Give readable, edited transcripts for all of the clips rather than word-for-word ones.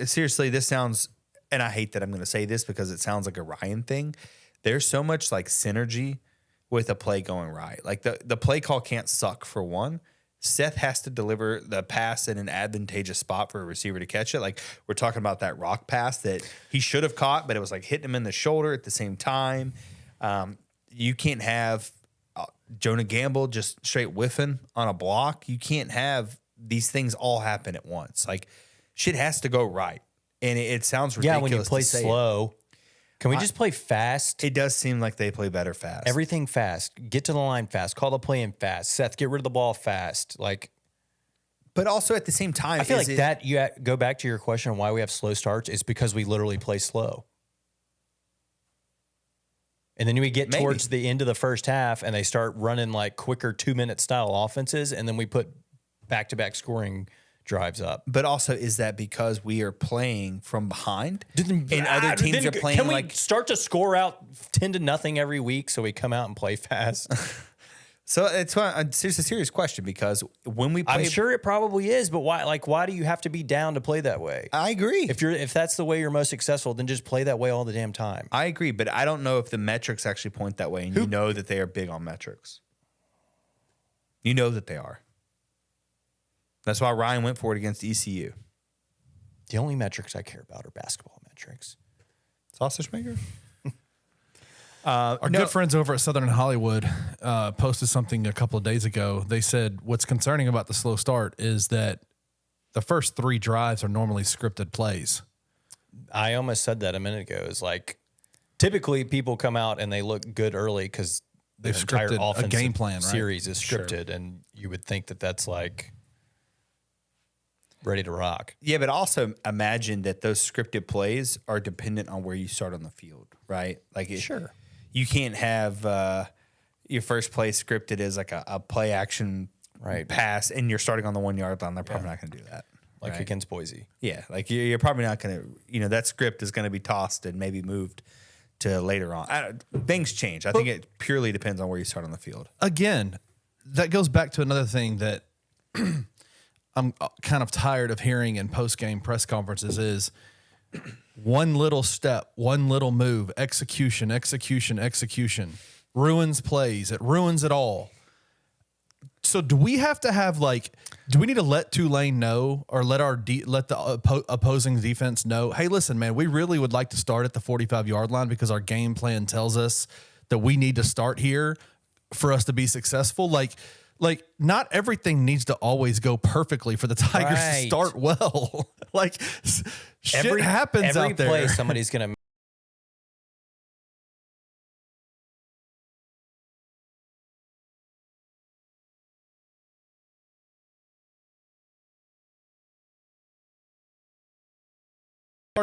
seriously, this sounds, and I hate that I'm going to say this because it sounds like a Ryan thing. There's so much like synergy with a play going right. Like the play call can't suck for one. Seth has to deliver the pass in an advantageous spot for a receiver to catch it. Like we're talking about that rock pass that he should have caught, but it was like hitting him in the shoulder at the same time. You can't have Jonah Gamble just straight whiffing on a block. You can't have these things all happen at once. Like shit has to go right. And it sounds ridiculous. Yeah, when you play slow. Can we just play fast? It does seem like they play better fast. Everything fast. Get to the line fast. Call the play in fast. Seth, get rid of the ball fast. Like, but also at the same time, I feel like that. You go back to your question on why we have slow starts. It's because we literally play slow. And then we get towards the end of the first half, and they start running like quicker 2-minute style offenses, and then we put back-to-back scoring drives up. But also, is that because we are playing from behind and other teams are playing can we start to score out 10-0 every week so we come out and play fast? So it's a serious question because when we play, I'm sure it probably is, but why? Like, why do you have to be down to play that way? I agree. If that's the way you're most successful, then just play that way all the damn time. I agree, but I don't know if the metrics actually point that way, and you know that they are big on metrics. You know that they are. That's why Ryan went for it against ECU. The only metrics I care about are basketball metrics. Sausage maker? Our good friends over at Southern Hollywood posted something a couple of days ago. They said what's concerning about the slow start is that the first 3 drives are normally scripted plays. I almost said that a minute ago. It's like typically people come out and they look good early because the entire scripted a game plan, right? series is scripted, and you would think that that's like ready to rock. Yeah, but also imagine that those scripted plays are dependent on where you start on the field, right? Like, Sure. You can't have your first play scripted as like a play action pass, and you're starting on the 1 yard line. They're probably not going to do that. Like against Boise. Yeah, like you're probably not going to, that script is going to be tossed and maybe moved to later on. Things change. I think it purely depends on where you start on the field. Again, that goes back to another thing that I'm kind of tired of hearing in post-game press conferences is one little step, one little move, execution ruins plays. It ruins it all. So do we have to have do we need to let Tulane know or let the opposing defense know, hey, listen, man, we really would like to start at the 45-yard line because our game plan tells us that we need to start here for us to be successful? Like not everything needs to always go perfectly for the Tigers to start well. Shit happens out there. Every play somebody's going to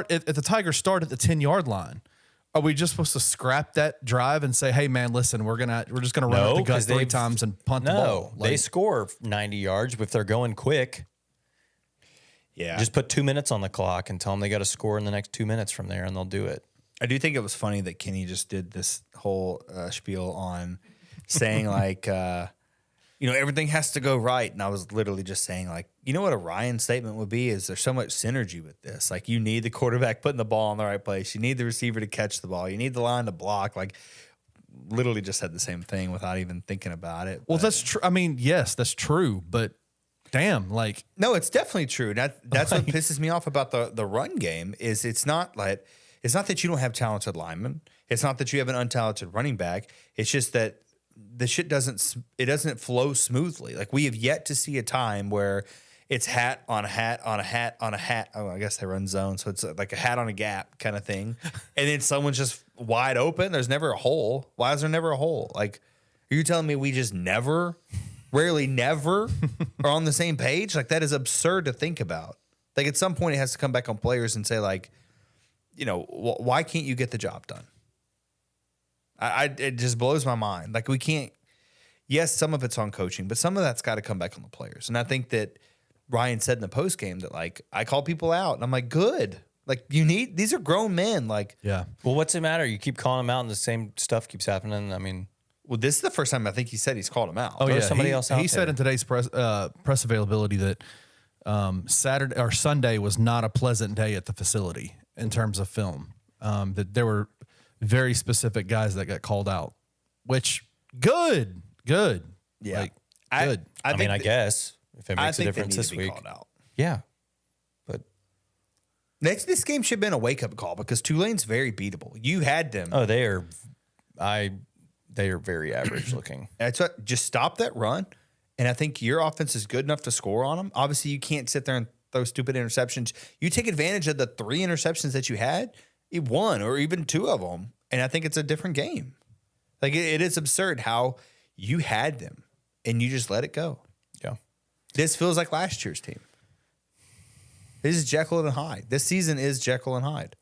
if the Tigers start at the 10-yard line, are we just supposed to scrap that drive and say, hey, man, listen, we're just going to run up the gut 3 times and punt the ball? They score 90 yards if they're going quick. Yeah. Just put 2 minutes on the clock and tell them they got to score in the next 2 minutes from there, and they'll do it. I do think it was funny that Kenny just did this whole spiel on saying everything has to go right. And I was literally just saying what a Ryan statement would be is there's so much synergy with this. Like you need the quarterback putting the ball in the right place. You need the receiver to catch the ball. You need the line to block. Like literally just said the same thing without even thinking about it. Well, that's true. I mean, yes, that's true. But damn, no, it's definitely true. That's what pisses me off about the run game is it's not that you don't have talented linemen. It's not that you have an untalented running back. It's just that the shit doesn't flow smoothly. Like we have yet to see a time where it's hat on a hat on a hat on a hat. Oh, I guess they run zone, so it's like a hat on a gap kind of thing. And then someone's just wide open. There's never a hole. Why is there never a hole? Like, are you telling me we just rarely never are on the same page? Like that is absurd to think about. Like at some point it has to come back on players and say why can't you get the job done? It just blows my mind. Like we can't. Yes, some of it's on coaching, but some of that's got to come back on the players. And I think that Ryan said in the post game that I call people out, and I'm like, good. Like these are grown men. Like yeah. Well, what's it matter? You keep calling them out, and the same stuff keeps happening. I mean, well, this is the first time I think he said he's called him out. Oh yeah, somebody else out he said in today's press availability that Saturday or Sunday was not a pleasant day at the facility in terms of film. That there were very specific guys that got called out, which good. Yeah. Like, good. I mean, I guess if it I makes a think they difference need this to be week. called out. Yeah. But This game should have been a wake-up call because Tulane's very beatable. You had them. they are very average looking. That's what, just stop that run, and I think your offense is good enough to score on them. Obviously, you can't sit there and throw stupid interceptions. You take advantage of the 3 interceptions that you had, you won, or even 2 of them, and I think it's a different game. Like, it is absurd how you had them, and you just let it go. Yeah. This feels like last year's team. This is Jekyll and Hyde. This season is Jekyll and Hyde.